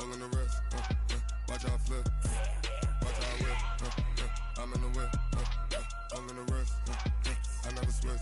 all in the wrist. Watch how I flip. Watch how I whip. I'm in the whip. All in the wrist. I never switch.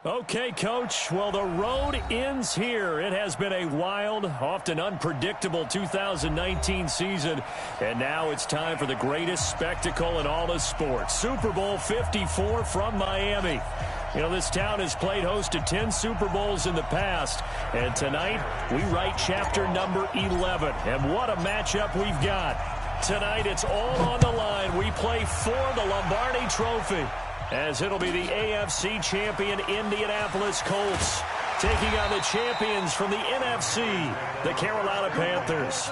Okay, Coach. Well, the road ends here. It has been a wild, often unpredictable 2019 season, and now it's time for the greatest spectacle in all of sports. Super Bowl 54 from Miami. You know, this town has played host to 10 Super Bowls in the past, and tonight we write chapter number 11. And what a matchup we've got. Tonight it's all on the line. We play for the Lombardi Trophy, as it'll be the AFC champion Indianapolis Colts taking on the champions from the NFC, the Carolina Panthers.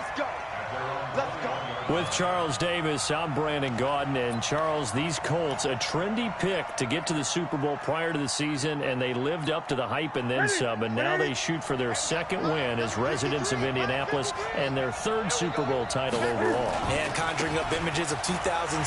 Let's go. With Charles Davis, I'm Brandon Gaudin. And Charles, these Colts, a trendy pick to get to the Super Bowl prior to the season, and they lived up to the hype and then some, and now they shoot for their second win as residents of Indianapolis and their third Super Bowl title overall. And conjuring up images of 2007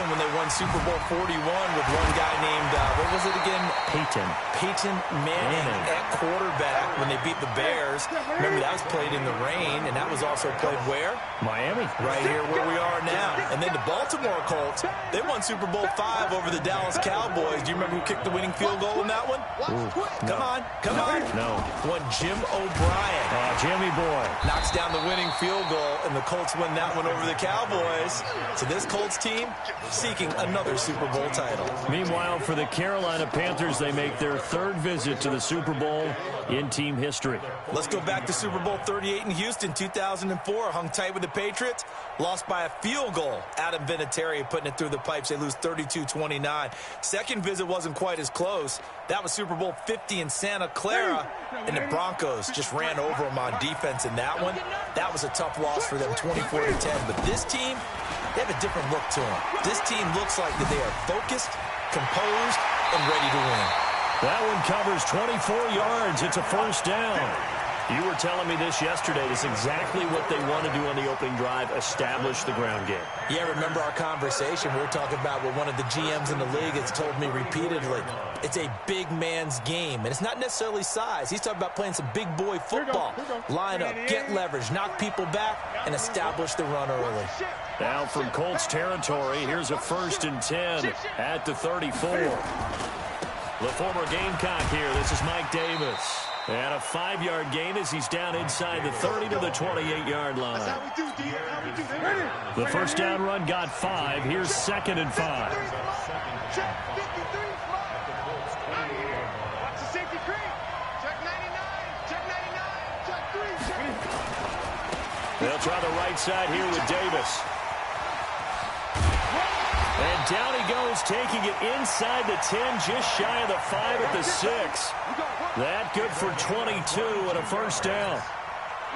when they won Super Bowl 41 with one guy named, what was it again? Peyton Manning at quarterback when they beat the Bears. Remember, that was played in the rain, and that was also played where? Miami. Right here where we are now. And then the Baltimore Colts, they won Super Bowl V over the Dallas Cowboys. Do you remember who kicked the winning field goal in that one? Come on. No. One Jim O'Brien. Jimmy boy. Knocks down the winning field goal, and the Colts win that one over the Cowboys. So this Colts team seeking another Super Bowl title. Meanwhile, for the Carolina Panthers, they make their third visit to the Super Bowl in team history. Let's go back to Super Bowl 38 in Houston, 2004. Hung tight with the Patriots. Lost by a field goal. Adam Vinatieri putting it through the pipes. They lose 32-29. Second visit wasn't quite as close. That was Super Bowl 50 in Santa Clara. And the Broncos just ran over them on defense in that one. That was a tough loss for them, 24-10. But this team, they have a different look to them. This team looks like that they are focused, composed, and ready to win. That one covers 24 yards. It's a first down. You were telling me this yesterday. This is exactly what they want to do on the opening drive, establish the ground game. Yeah, remember our conversation? We were talking about what one of the GMs in the league has told me repeatedly. It's a big man's game, and it's not necessarily size. He's talking about playing some big boy football. Line up, get leverage, knock people back, and establish the run early. Now from Colts territory, here's a 1st and 10 at the 34. The former Gamecock here. This is Mike Davis. And a 5-yard gain as he's down inside the 30 to the 28-yard line. The first down run got 5. Here's 2nd and 5. They'll try the right side here with Davis. And down he goes, taking it inside the 10, just shy of the 5 at the 6. That good for 22 and a first down.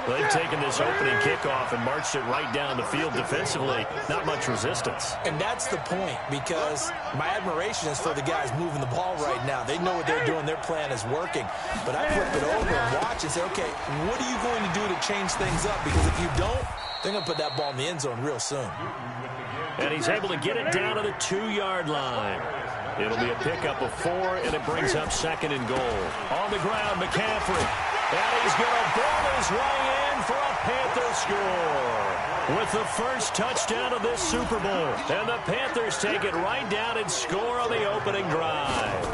They've taken this opening kickoff and marched it right down the field defensively. Not much resistance. And that's the point, because my admiration is for the guys moving the ball right now. They know what they're doing. Their plan is working. But I flip it over and watch and say, okay, what are you going to do to change things up? Because if you don't, they're going to put that ball in the end zone real soon. And he's able to get it down to the 2-yard line. It'll be a pickup of 4, and it brings up 2nd and goal. On the ground, McCaffrey. And he's going to ball his way in for a Panther score. With the first touchdown of this Super Bowl. And the Panthers take it right down and score on the opening drive.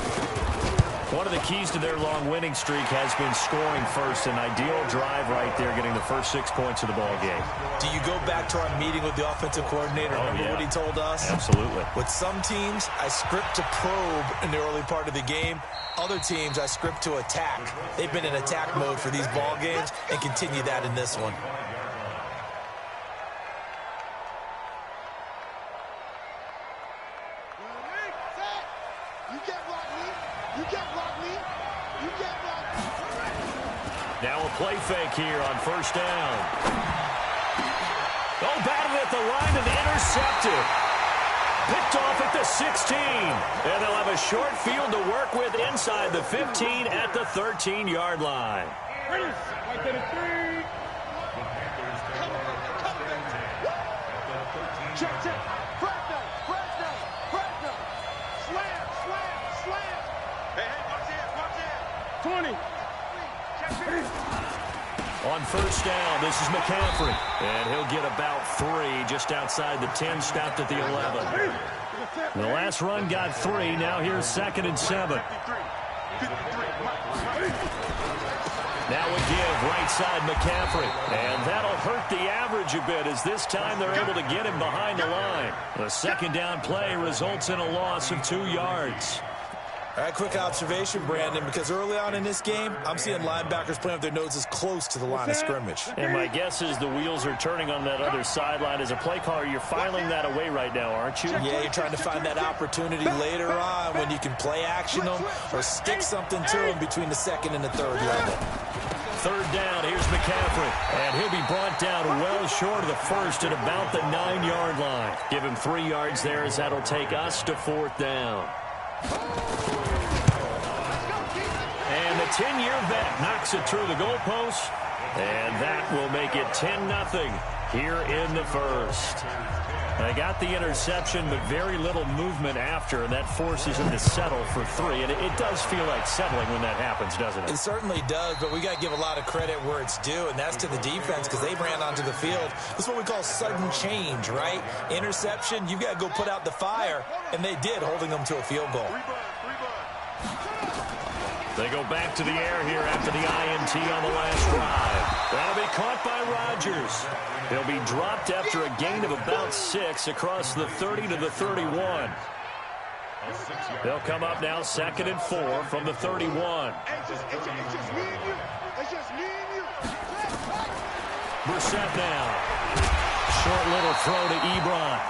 One of the keys to their long winning streak has been scoring first. An ideal drive right there, getting the first 6 points of the ball game. Do you go back to our meeting with the offensive coordinator? Remember what he told us? Absolutely. With some teams, I script to probe in the early part of the game. Other teams, I script to attack. They've been in attack mode for these ball games and continue that in this one. Now a play fake here on first down. Oh, batted at the line and intercepted. Picked off at the 16. And they'll have a short field to work with inside the 15 at the 13-yard line. On first down, this is McCaffrey. And he'll get about 3 just outside the 10, stopped at the 11. The last run got 3. Now here's 2nd and 7. Now a give, right side McCaffrey. And that'll hurt the average a bit, as this time they're able to get him behind the line. The second down play results in a loss of 2 yards. All right, quick observation, Brandon, because early on in this game, I'm seeing linebackers playing with their noses close to the line of scrimmage. And my guess is the wheels are turning on that other sideline. As a play caller, you're filing that away right now, aren't you? Yeah, you're trying to find that opportunity later on when you can play action them or stick something to them between the 2nd and the 3rd level. Third down, here's McCaffrey. And he'll be brought down well short of the 1st at about the 9-yard line. Give him 3 yards there, as that'll take us to 4th down. And the 10-year vet knocks it through the goalpost. And that will make it 10-0 here in the first. They got the interception, but very little movement after, and that forces him to settle for 3. And it does feel like settling when that happens, doesn't it? It certainly does, but we got to give a lot of credit where it's due, and that's to the defense, because they ran onto the field. This is what we call sudden change, right? Interception, you've got to go put out the fire, and they did, holding them to a field goal. They go back to the air here after the INT on the last drive. That'll be caught by Rodgers. He'll be dropped after a gain of about 6 across the 30 to the 31. They'll come up now 2nd and 4 from the 31. Brissett now. Short little throw to Ebron.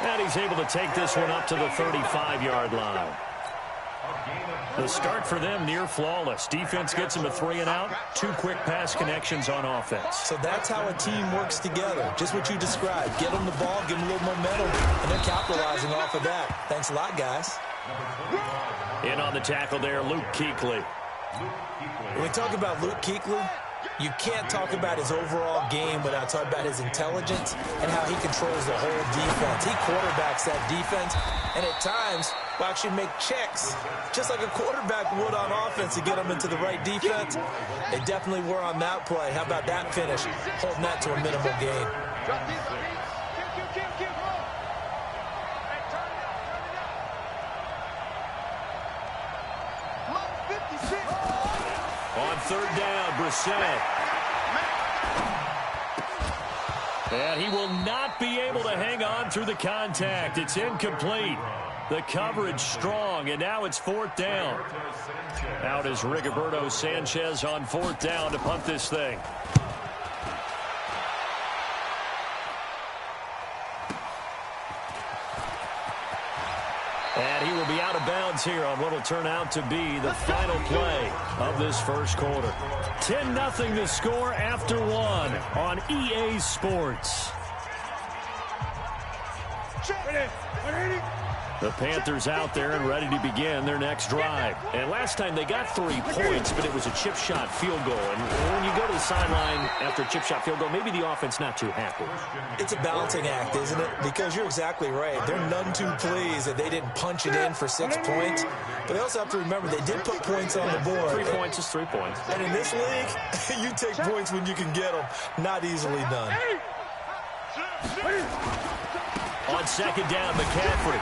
And he's able to take this one up to the 35-yard line. The start for them near flawless. Defense gets them a 3 and out. 2 quick pass connections on offense. So that's how a team works together. Just what you described. Get them the ball, give them a little momentum, and they're capitalizing off of that. Thanks a lot, guys. In on the tackle there, Luke Kuechly. When we talk about Luke Kuechly, You can't talk about his overall game without talking about his intelligence and how he controls the whole defense. He quarterbacks that defense, and at times will actually make checks, just like a quarterback would on offense to get them into the right defense. They definitely were on that play. How about that finish? Holding that to a minimal gain. On third down, Brissett. And he will not be able to hang on through the contact. It's incomplete. The coverage strong, and now it's fourth down. Out is Rigoberto Sanchez on fourth down to punt this thing. And he will be out of bounds here on what will turn out to be the final play of this first quarter. 10-0 the score after one on EA Sports. The Panthers out there and ready to begin their next drive. And last time they got 3 points, but it was a chip shot field goal. And when you go to the sideline after a chip shot field goal, maybe the offense not too happy. It's a balancing act, isn't it? Because you're exactly right. They're none too pleased that they didn't punch it in for 6 points. But they also have to remember they did put points on the board. 3 points is 3 points. And in this league, you take points when you can get them. Not easily done. On second down, McCaffrey.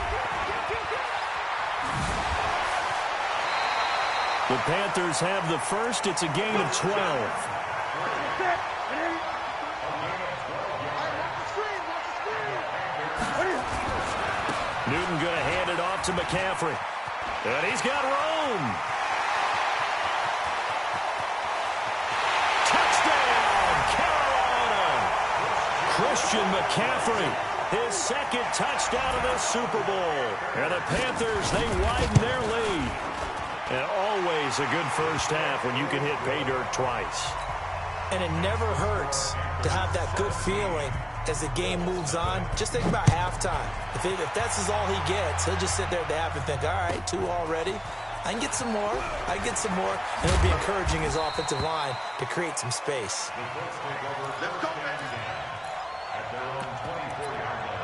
The Panthers have the first. It's a gain of 12. Newton going to hand it off to McCaffrey. And he's got room. Touchdown, Carolina. Christian McCaffrey, his second touchdown of the Super Bowl. And the Panthers, they widen their lead. And always a good first half when you can hit pay dirt twice. And it never hurts to have that good feeling as the game moves on. Just think about halftime. If that's all he gets, he'll just sit there at the half and think, all right, 2 already. I can get some more. I can get some more. And he'll be encouraging his offensive line to create some space. Let's go, man. At their own 24-yard line.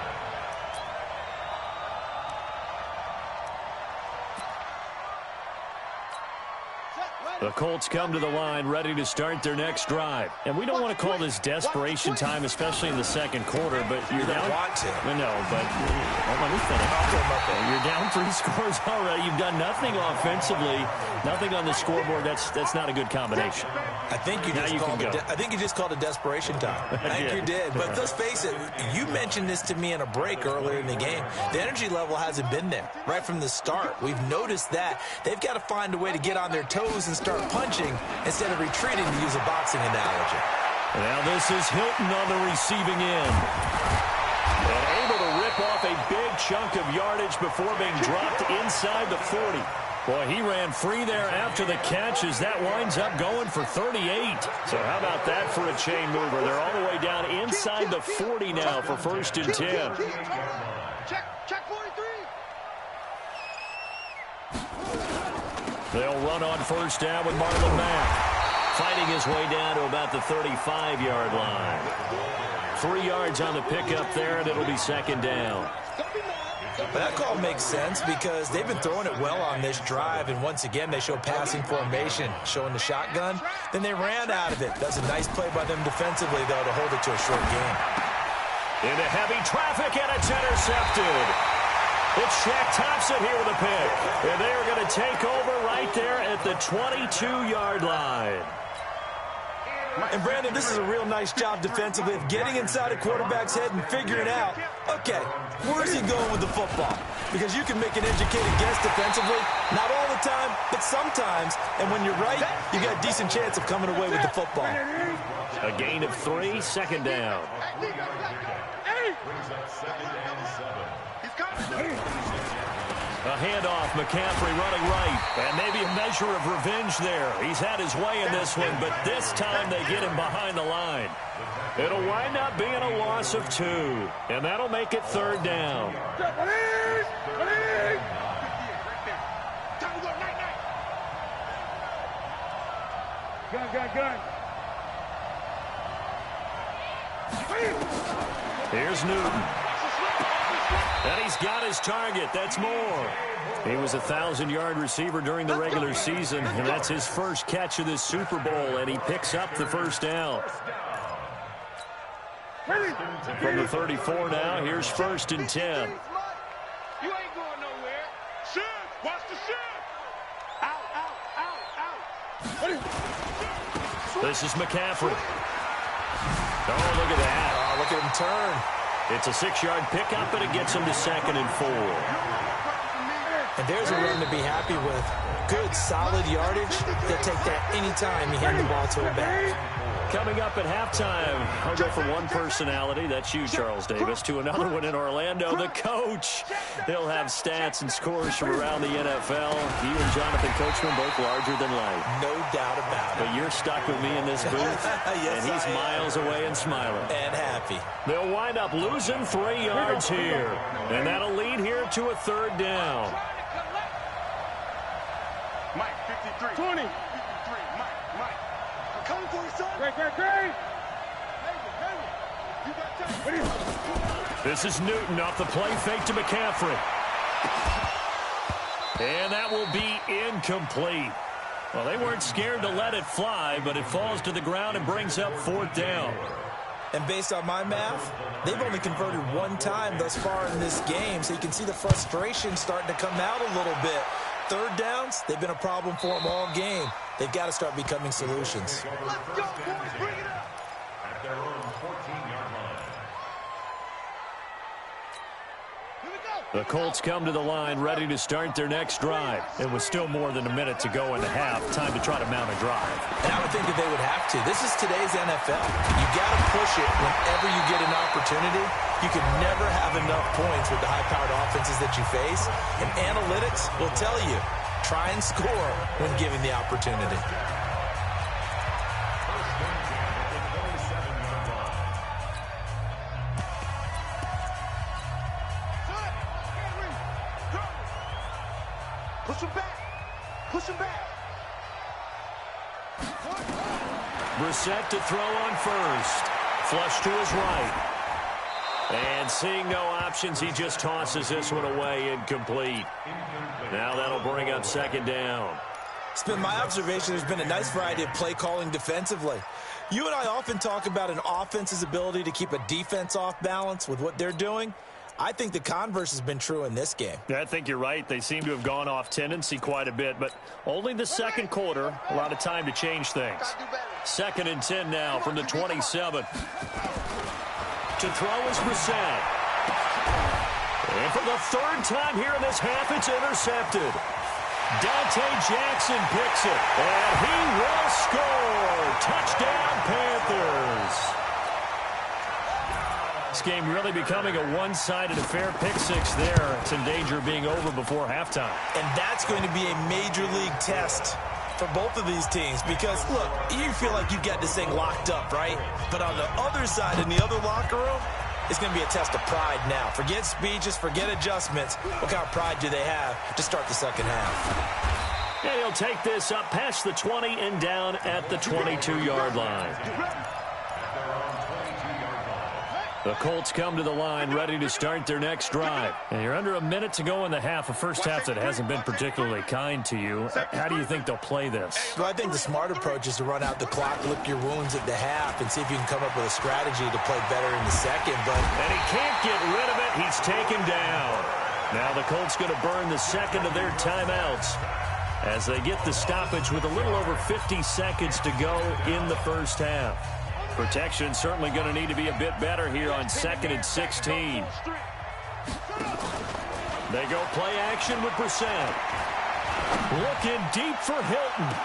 The Colts come to the line ready to start their next drive. And we don't want to call this desperation time, especially in the second quarter, but you're down. Want to. No, but let me finish. You're down 3 scores already. You've done nothing offensively, nothing on the scoreboard. That's not a good combination. I think you just called it desperation time. I think you did. But let's face it, you mentioned this to me in a break earlier in the game. The energy level hasn't been there right from the start. We've noticed that. They've got to find a way to get on their toes and start punching instead of retreating, to use a boxing analogy. Now this is Hilton on the receiving end. And able to rip off a big chunk of yardage before being dropped inside the 40. Boy, he ran free there after the catch as that winds up going for 38. So how about that for a chain mover? They're all the way down inside the 40 now for 1st and 10. Check 43. They'll run on 1st down with Marlon Mack, fighting his way down to about the 35-yard line. 3 yards on the pickup there, and it'll be 2nd down. But that call makes sense because they've been throwing it well on this drive, and once again they show passing formation, showing the shotgun. Then they ran out of it. That's a nice play by them defensively, though, to hold it to a short game. Into heavy traffic, and it's intercepted. It's Shaq Thompson here with a pick. And they are going to take over right there at the 22-yard line. And, Brandon, this is a real nice job defensively of getting inside a quarterback's head and figuring out, okay, where's he going with the football? Because you can make an educated guess defensively, not all the time, but sometimes. And when you're right, you got a decent chance of coming away with the football. A gain of 3, 2nd down. A handoff, McCaffrey running right, and maybe a measure of revenge there. He's had his way in this one, but this time they get him behind the line. It'll wind up being a loss of 2, and that'll make it 3rd down. Gun. Here's Newton. And he's got his target. That's more. He was a 1,000-yard receiver during the regular season, and that's his first catch of this Super Bowl, and he picks up the first down. From the 34 now, here's 1st and 10. You ain't going nowhere. Shoot! Watch the shoot! Out, out, out, out. This is McCaffrey. Oh, look at that. Oh, look at him turn. It's a 6-yard pickup, and it gets him to 2nd and 4. And there's a run to be happy with. Good, solid yardage. He'll take that anytime you hand the ball to him back. Coming up at halftime, I'll go from one personality, that's you, Charles Davis, to another one in Orlando, the coach. He'll have stats and scores from around the NFL. You and Jonathan Coachman both larger than life. No doubt about it. But you're stuck with me in this booth, Yes, and he's miles away and smiling. And happy. They'll wind up losing 3 yards here, and that'll lead here to a 3rd down. Mike, 53. 20. 53. Mike. I'm coming for you, son. Great. This is Newton off the play fake to McCaffrey. And that will be incomplete. Well, they weren't scared to let it fly, but it falls to the ground and brings up 4th down. And based on my math, they've only converted 1 time thus far in this game, so you can see the frustration starting to come out a little bit. 3rd downs, they've been a problem for them all game. They've got to start becoming solutions. Let's go, boys. Bring it up. At their own 14-yard line. Here we go. The Colts come to the line ready to start their next drive. It was still more than a minute to go in the half. Time to try to mount a drive. And I would think that they would have to. This is today's NFL. You got to push it whenever you get an opportunity. You can never have enough points with the high-powered offenses that you face. And analytics will tell you, try and score when given the opportunity. Push him back. Push him back. Brissett to throw on first. Flush to his right. And seeing no options, he just tosses this one away, incomplete. Now that'll bring up 2nd down. It's been my observation there's been a nice variety of play calling defensively. You and I often talk about an offense's ability to keep a defense off balance with what they're doing. I think the converse has been true in this game. Yeah, I think you're right. They seem to have gone off tendency quite a bit, but only the 2nd quarter, a lot of time to change things. 2nd and 10 now from the 27. To throw is Brissett. And for the 3rd time here in this half, it's intercepted. Dante Jackson picks it, and he will score. Touchdown, Panthers. This game really becoming a one-sided affair. Pick 6 there. It's in danger of being over before halftime. And that's going to be a major league test for both of these teams because, look, you feel like you've got this thing locked up, right? But on the other side, in the other locker room, it's going to be a test of pride now. Forget speeches, forget adjustments. What kind of pride do they have to start the 2nd half? And he'll take this up past the 20 and down at the 22-yard line. The Colts come to the line ready to start their next drive. And you're under a minute to go in the half, a first half that hasn't been particularly kind to you. How do you think they'll play this? Well, I think the smart approach is to run out the clock, lick your wounds at the half, and see if you can come up with a strategy to play better in the 2nd. And he can't get rid of it. He's taken down. Now the Colts going to burn the 2nd of their timeouts as they get the stoppage with a little over 50 seconds to go in the first half. Protection certainly going to need to be a bit better here on 2nd and 16. They go play action with Brissett. Looking deep for Hilton.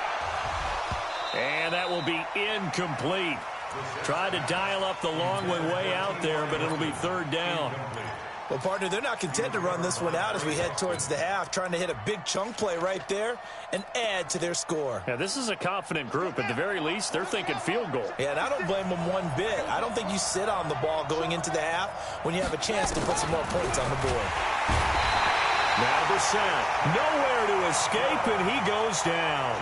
And that will be incomplete. Tried to dial up the long way out there, but it'll be 3rd down. Well, partner, they're not content to run this one out as we head towards the half, trying to hit a big chunk play right there and add to their score. Yeah, this is a confident group. At the very least, they're thinking field goal. Yeah, and I don't blame them one bit. I don't think you sit on the ball going into the half when you have a chance to put some more points on the board. Now Brissett, nowhere to escape, and he goes down.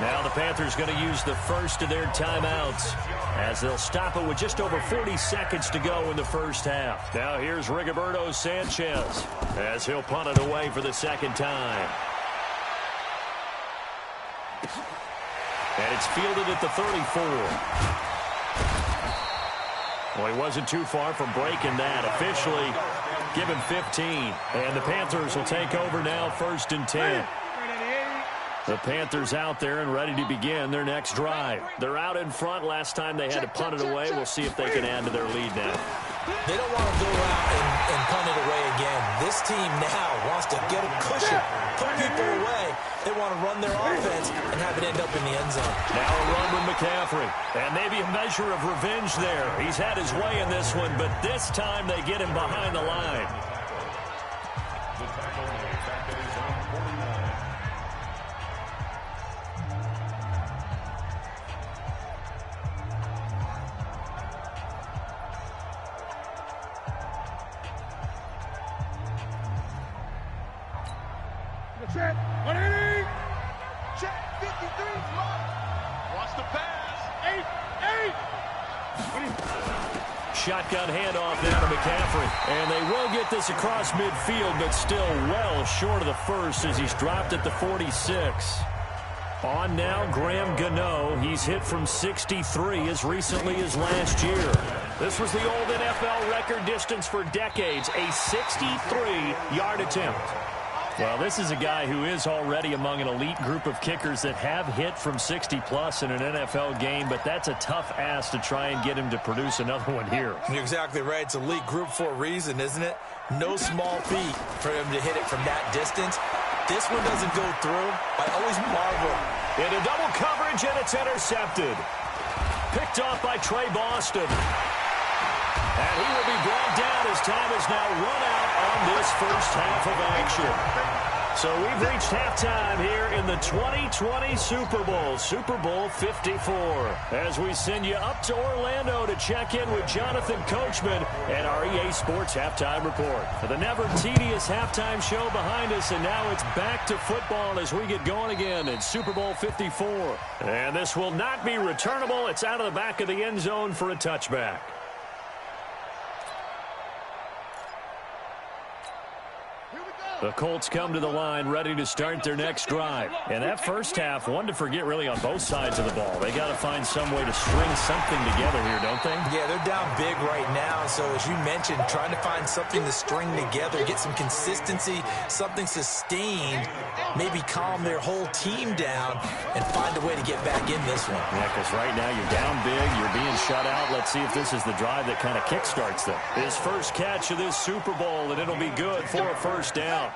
Now the Panthers going to use the first of their timeouts as they'll stop it with just over 40 seconds to go in the first half. Now here's Rigoberto Sanchez as he'll punt it away for the second time. And it's fielded at the 34. Well, he wasn't too far from breaking that. Officially given 15. And the Panthers will take over now, 1st and 10. The Panthers out there and ready to begin their next drive. They're out in front. Last time they had to punt it away. We'll see if they can add to their lead now. They don't want to go out and punt it away again. This team now wants to get a cushion, put people away. They want to run their offense and have it end up in the end zone. Now a run with McCaffrey. And maybe a measure of revenge there. He's had his way in this one, but this time they get him behind the line. Check, 180. Check, 53's mark. Watch the pass. 8. Shotgun handoff now to McCaffrey. And they will get this across midfield, but still well short of the first as he's dropped at the 46. On now, Graham Gano. He's hit from 63 as recently as last year. This was the old NFL record distance for decades, a 63-yard attempt. Well, this is a guy who is already among an elite group of kickers that have hit from 60-plus in an NFL game, but that's a tough ask to try and get him to produce another one here. You're exactly right. It's elite group for a reason, isn't it? No small feat for him to hit it from that distance. This one doesn't go through. I always marvel. Into double coverage, and it's intercepted. Picked off by Trey Boston. And he will be brought down as time is now run out on this first half of action. So we've reached halftime here in the 2020 Super Bowl, Super Bowl 54. As we send you up to Orlando to check in with Jonathan Coachman and our EA Sports Halftime Report. For the never-tedious halftime show behind us, and now it's back to football as we get going again in Super Bowl 54. And this will not be returnable. It's out of the back of the end zone for a touchback. The Colts come to the line ready to start their next drive. And that first half, one to forget really on both sides of the ball. They got to find some way to string something together here, don't they? Yeah, they're down big right now. So as you mentioned, trying to find something to string together, get some consistency, something sustained, maybe calm their whole team down and find a way to get back in this one. Yeah, because right now you're down big, you're being shut out. Let's see if this is the drive that kind of kickstarts them. His first catch of this Super Bowl, and it'll be good for a first down.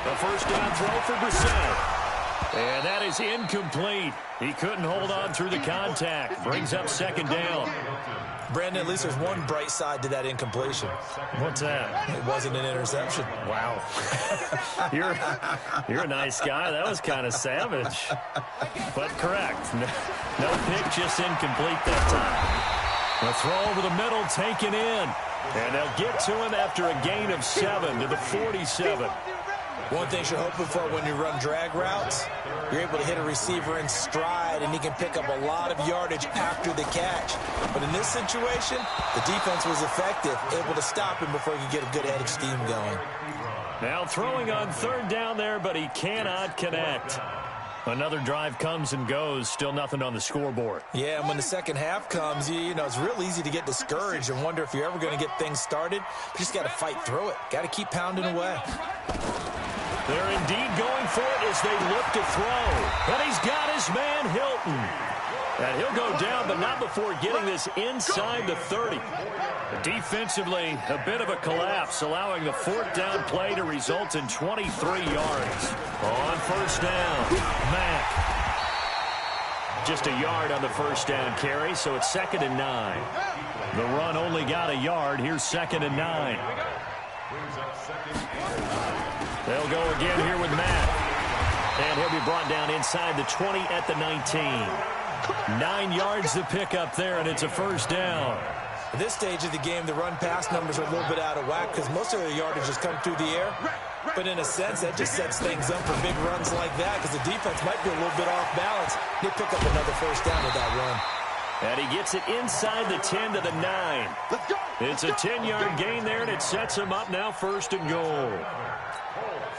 The first down throw for Brissett. And that is incomplete. He couldn't hold on through the contact. Brings up second down. Brandon, at least there's one bright side to that incompletion. What's that? It wasn't an interception. Wow. You're a nice guy. That was kind of savage. But correct. No pick, just incomplete that time. The throw over the middle taken in. And they'll get to him after a gain of 7 to the 47. One thing you're hoping for when you run drag routes, you're able to hit a receiver in stride, and he can pick up a lot of yardage after the catch. But in this situation, the defense was effective, able to stop him before he could get a good head of steam going. Now throwing on third down there, but he cannot connect. Another drive comes and goes, still nothing on the scoreboard. Yeah, and when the second half comes, you know, it's real easy to get discouraged and wonder if you're ever going to get things started. You just got to fight through it. Got to keep pounding away. They're indeed going for it as they look to throw. And he's got his man Hilton. And he'll go down, but not before getting this inside the 30. Defensively, a bit of a collapse, allowing the fourth down play to result in 23 yards. On first down, Mack. Just a yard on the first down carry, so it's 2nd and 9. The run only got a yard. Here's 2nd and 9. They'll go again here with Mack. And he'll be brought down inside the 20 at the 19. 9 yards to pick up there, and it's a first down. At this stage of the game, the run-pass numbers are a little bit out of whack because most of the yardage has come through the air. But in a sense, that just sets things up for big runs like that because the defense might be a little bit off balance. They pick up another first down with that run. And he gets it inside the 10 to the 9. It's a 10-yard gain there, and it sets him up now 1st and goal.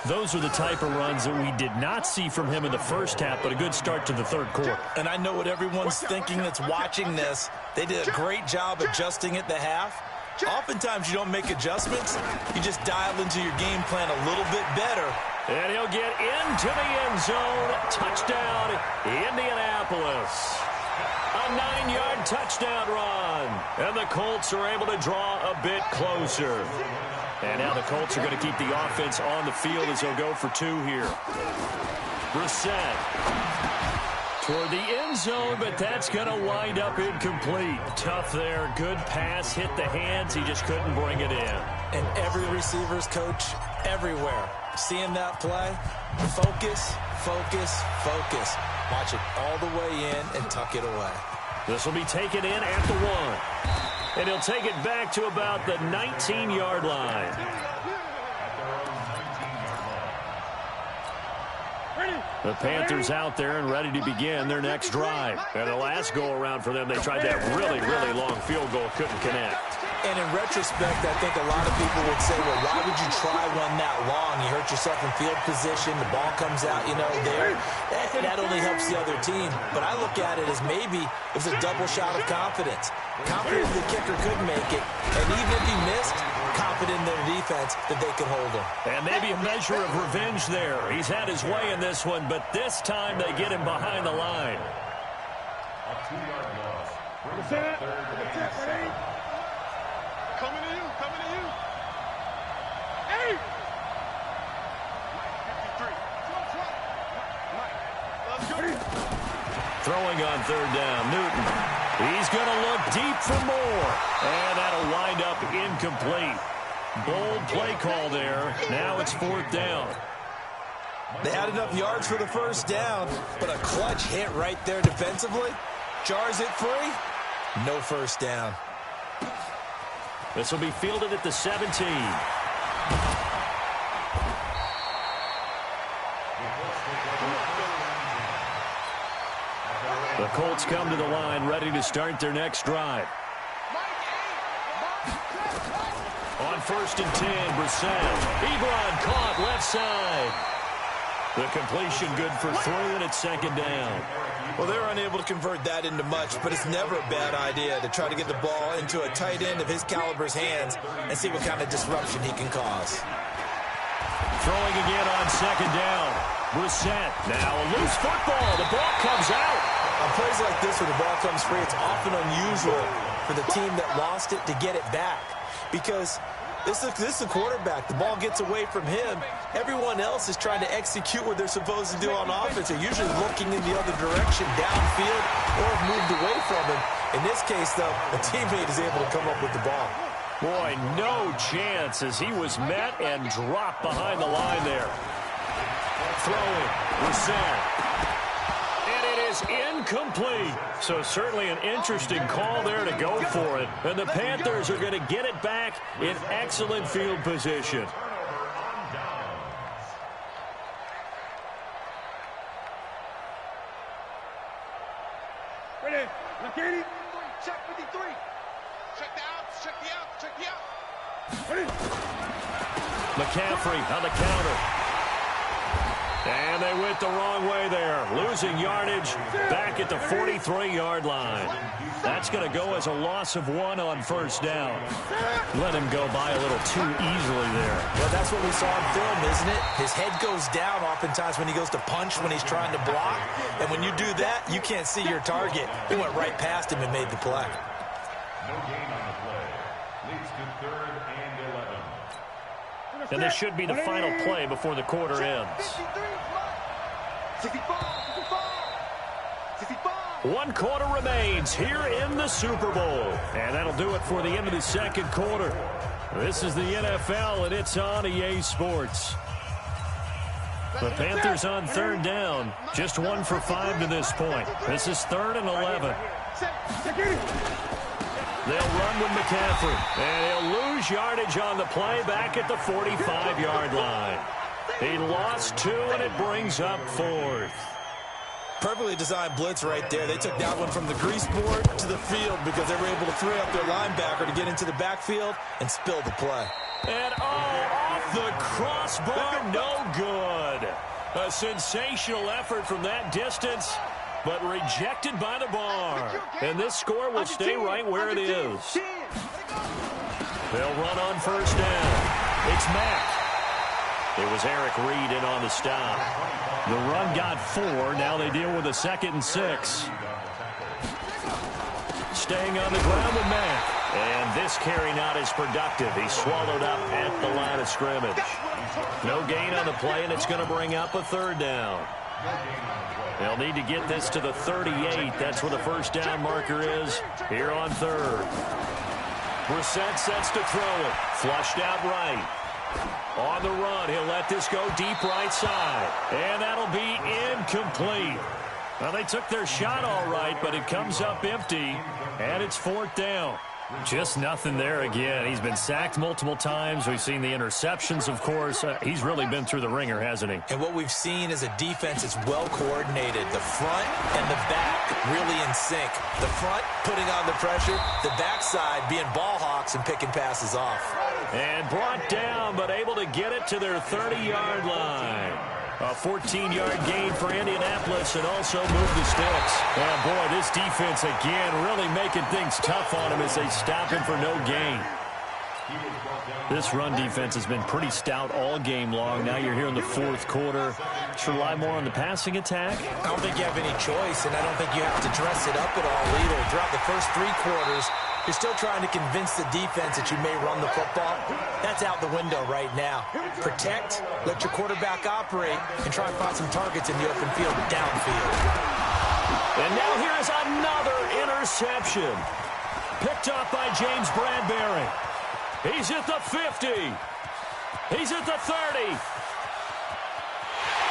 Those are the type of runs that we did not see from him in the first half, but a good start to the 3rd quarter. And I know what everyone's thinking that's watching this. They did a great job adjusting at the half. Oftentimes you don't make adjustments. You just dial into your game plan a little bit better. And he'll get into the end zone. Touchdown, Indianapolis. A 9-yard touchdown run. And the Colts are able to draw a bit closer. And now the Colts are going to keep the offense on the field as they'll go for 2 here. Brissett toward the end zone, but that's going to wind up incomplete. Tough there. Good pass. Hit the hands. He just couldn't bring it in. And every receiver's coach everywhere. Seeing that play, focus, focus, focus. Watch it all the way in and tuck it away. This will be taken in at the 1. And he'll take it back to about the 19-yard line. The Panthers out there and ready to begin their next drive. And the last go-around for them, they tried that really, really long field goal, couldn't connect. And in retrospect, I think a lot of people would say, well, why would you try one that long? You hurt yourself in field position. The ball comes out, there. That only helps the other team. But I look at it as maybe it was a double shot of confidence. Confident the kicker could make it. And even if he missed, confident in their defense that they could hold him. And maybe a measure of revenge there. He's had his way in this one, but this time they get him behind the line. A 2-yard loss. Coming to you, coming to you. Hey! 53. Let's go. Throwing on 3rd down, Newton. He's going to look deep for more. And that'll wind up incomplete. Bold play call there. Now it's 4th down. They had enough yards for the first down, but a clutch hit right there defensively. Jars it free. No first down. This will be fielded at the 17. The Colts come to the line, ready to start their next drive. On 1st and 10, Brissett. Ebron caught left side. The completion good for 3, and it's 2nd down. Well, they're unable to convert that into much, but it's never a bad idea to try to get the ball into a tight end of his caliber's hands and see what kind of disruption he can cause. Throwing again on 2nd down. Brissett. Now a loose football. The ball comes out. On plays like this where the ball comes free, it's often unusual for the team that lost it to get it back because this is the quarterback. The ball gets away from him. Everyone else is trying to execute what they're supposed to do on offense. They're usually looking in the other direction, downfield, or have moved away from him. In this case, though, a teammate is able to come up with the ball. Boy, no chance as he was met and dropped behind the line there. Throwing, Brissett. And it is incomplete. So certainly an interesting call there to go for it. And the Panthers are going to get it back in excellent field position. Ready? McKinney. Check 53. Check the outs. Check the outs. Check the outs. Ready? McCaffrey on the counter. And they went the wrong way there. Losing yardage back at the 43-yard line. That's going to go as a loss of 1 on 1st down. Let him go by a little too easily there. Well, that's what we saw on film, isn't it? His head goes down oftentimes when he goes to punch when he's trying to block. And when you do that, you can't see your target. He went right past him and made the play. No gain on the play. Leads to 3rd and 11. And this should be the final play before the quarter ends. 1 quarter remains here in the Super Bowl. And that'll do it for the end of the 2nd quarter. This is the NFL, and it's on EA Sports. The Panthers on 3rd down. Just 1 for 5 to this point. This is 3rd and 11. They'll run with McCaffrey. And he'll lose yardage on the play back at the 45-yard line. He lost 2, and it brings up 4th. Perfectly designed blitz right there. They took that one from the grease board to the field because they were able to free up their linebacker to get into the backfield and spill the play. And, off the crossbar, no good. A sensational effort from that distance, but rejected by the bar. And this score will stay right where it is. They'll run on first down. It's Mack. It was Eric Reed in on the stop. The run got 4. Now they deal with a 2nd and 6. Staying on the ground with Mack. And this carry not as productive. He's swallowed up at the line of scrimmage. No gain on the play, and it's going to bring up a 3rd down. They'll need to get this to the 38. That's where the first down marker is here on 3rd. Brissett sets to throw it. Flushed out right. On the run, he'll let this go deep right side. And that'll be incomplete. Well, they took their shot all right, but it comes up empty, and it's 4th down. Just nothing there again. He's been sacked multiple times. We've seen the interceptions, of course. He's really been through the ringer, hasn't he? And what we've seen is a defense that's well coordinated. The front and the back really in sync. The front putting on the pressure. The backside being ball hawks and picking passes off. And brought down, but able to get it to their 30-yard line. A 14-yard gain for Indianapolis and also move the sticks. Oh, boy, this defense again really making things tough on him as they stop him for no gain. This run defense has been pretty stout all game long. Now you're here in the 4th quarter. Should rely more on the passing attack? I don't think you have any choice, and I don't think you have to dress it up at all either. Throughout the first 3 quarters, you're still trying to convince the defense that you may run the football. That's out the window right now. Protect, let your quarterback operate, and try and find some targets in the open field downfield. And now here's another interception. Picked up by James Bradbury. He's at the 50. He's at the 30.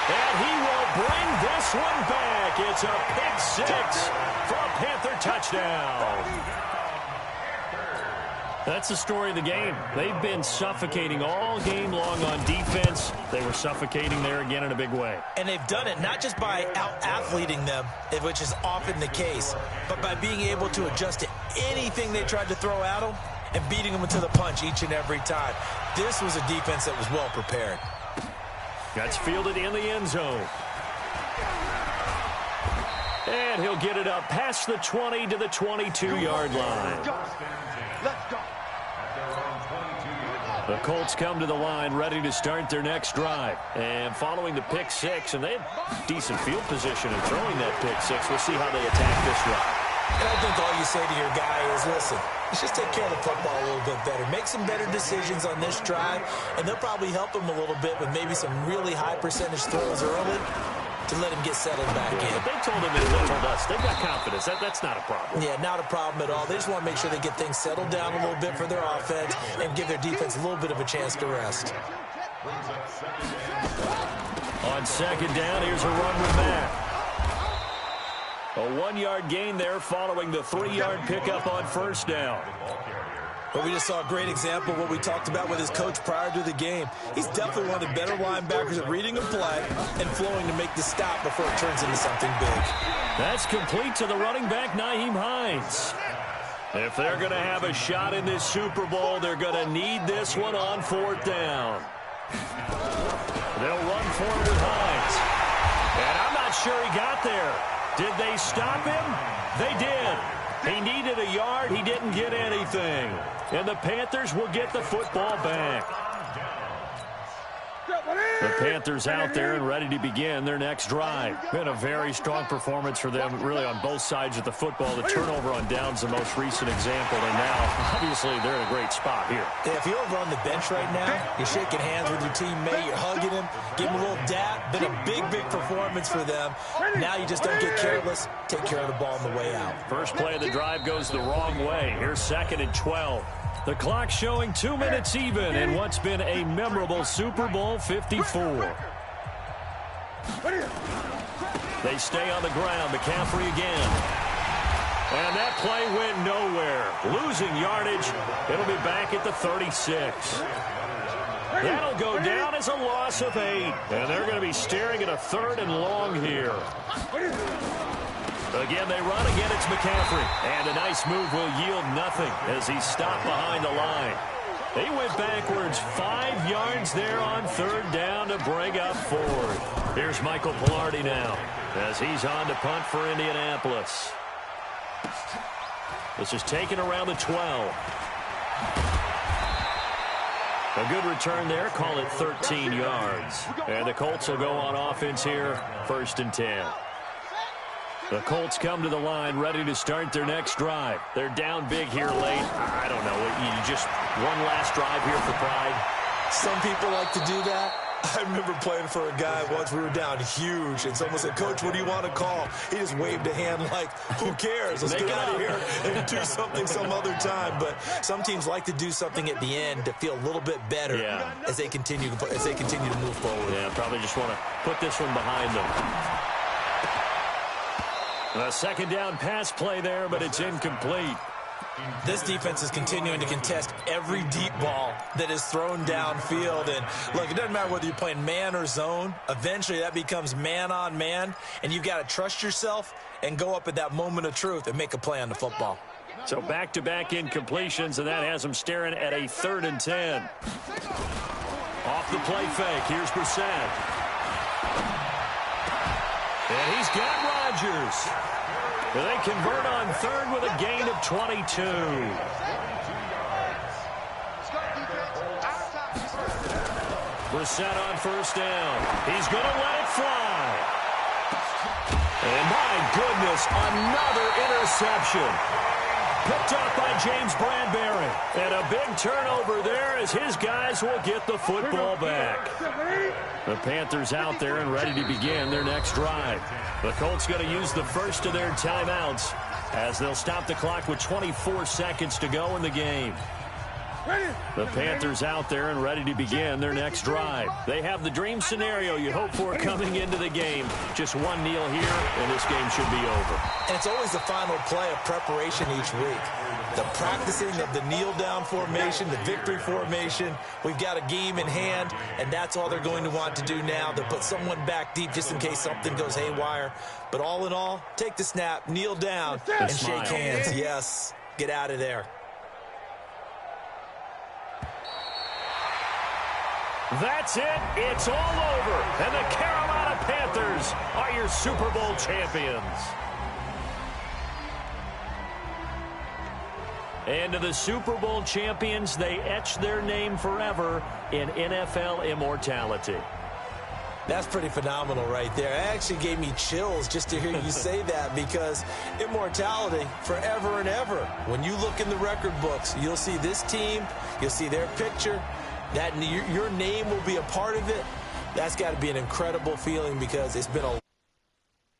And he will bring this one back. It's a pick-6 for a Panther touchdown. That's the story of the game. They've been suffocating all game long on defense. They were suffocating there again in a big way. And they've done it not just by out-athleting them, which is often the case, but by being able to adjust to anything they tried to throw at them and beating them into the punch each and every time. This was a defense that was well prepared. That's fielded in the end zone. And he'll get it up past the 20 to the 22-yard line. Let's go. The Colts come to the line ready to start their next drive. And following the pick-6, and they have decent field position in throwing that pick-6. We'll see how they attack this drive. And I think all you say to your guy is, listen, let's just take care of the football a little bit better. Make some better decisions on this drive, and they'll probably help him a little bit with maybe some really high percentage throws early to let him get settled back in. But they told him and they told us. They've got confidence. That's not a problem. Yeah, not a problem at all. They just want to make sure they get things settled down a little bit for their offense and give their defense a little bit of a chance to rest. On second down, here's a run with Mack. A 1-yard gain there following the 3-yard pickup on first down. But we just saw a great example of what we talked about with his coach prior to the game. He's definitely one of the better linebackers at reading a play and flowing to make the stop before it turns into something big. That's complete to the running back, Nyheim Hines. If they're going to have a shot in this Super Bowl, they're going to need this one on 4th down. They'll run for it with Hines. And I'm not sure he got there. Did they stop him? They did. He needed a yard. He didn't get anything. And the Panthers will get the football back. The Panthers out there and ready to begin their next drive. Been a very strong performance for them, really, on both sides of the football. The turnover on downs, the most recent example. And now, obviously, they're in a great spot here. Yeah, if you're over on the bench right now, you're shaking hands with your teammate, you're hugging him, giving him a little dap. Been a big, big performance for them. Now you just don't get careless. Take care of the ball on the way out. First play of the drive goes the wrong way. Here's 2nd and 12. The clock showing 2 minutes even in what's been a memorable Super Bowl 54. They stay on the ground. McCaffrey again. And that play went nowhere. Losing yardage. It'll be back at the 36. That'll go down as a loss of 8. And they're going to be staring at a 3rd and long here. Again, they run. Again, it's McCaffrey. And a nice move will yield nothing as he's stopped behind the line. He went backwards 5 yards there on 3rd down to bring up 4th. Here's Michael Pilardi now as he's on to punt for Indianapolis. This is taken around the 12. A good return there. Call it 13 yards. And the Colts will go on offense here. 1st and 10. The Colts come to the line ready to start their next drive. They're down big here late. I don't know. You just one last drive here for pride. Some people like to do that. I remember playing for a guy once. We were down huge, and someone said, "Coach, what do you want to call?" He just waved a hand like, "Who cares? Let's get out of here and do something some other time." But some teams like to do something at the end to feel a little bit better as they continue to move forward. Yeah, probably just want to put this one behind them. A 2nd down pass play there, but it's incomplete. This defense is continuing to contest every deep ball that is thrown downfield. And, look, it doesn't matter whether you're playing man or zone. Eventually, that becomes man on man, and you've got to trust yourself and go up at that moment of truth and make a play on the football. So back-to-back incompletions, and that has them staring at a 3rd and 10. Off the play fake, here's Brissett. And he's got Rodgers. They convert on 3rd with a gain of 22. Brissett on 1st down. He's going to let it fly. And my goodness, another interception. Picked off by James Bradbury. And a big turnover there as his guys will get the football back. The Panthers out there and ready to begin their next drive. The Colts going to use the first of their timeouts as they'll stop the clock with 24 seconds to go in the game. The Panthers out there and ready to begin their next drive. They have the dream scenario you hope for coming into the game. Just one kneel here, and this game should be over. And it's always the final play of preparation each week. The practicing of the kneel-down formation, the victory formation. We've got a game in hand, and that's all they're going to want to do now. They'll put someone back deep just in case something goes haywire. But all in all, take the snap, kneel down, and shake hands. Yes, get out of there. That's it. It's all over. And the Carolina Panthers are your Super Bowl champions. And to the Super Bowl champions, they etch their name forever in NFL immortality. That's pretty phenomenal right there. It actually gave me chills just to hear you say that, because immortality forever and ever. When you look in the record books, you'll see this team, you'll see their picture. That your name will be a part of it. That's got to be an incredible feeling, because it's been a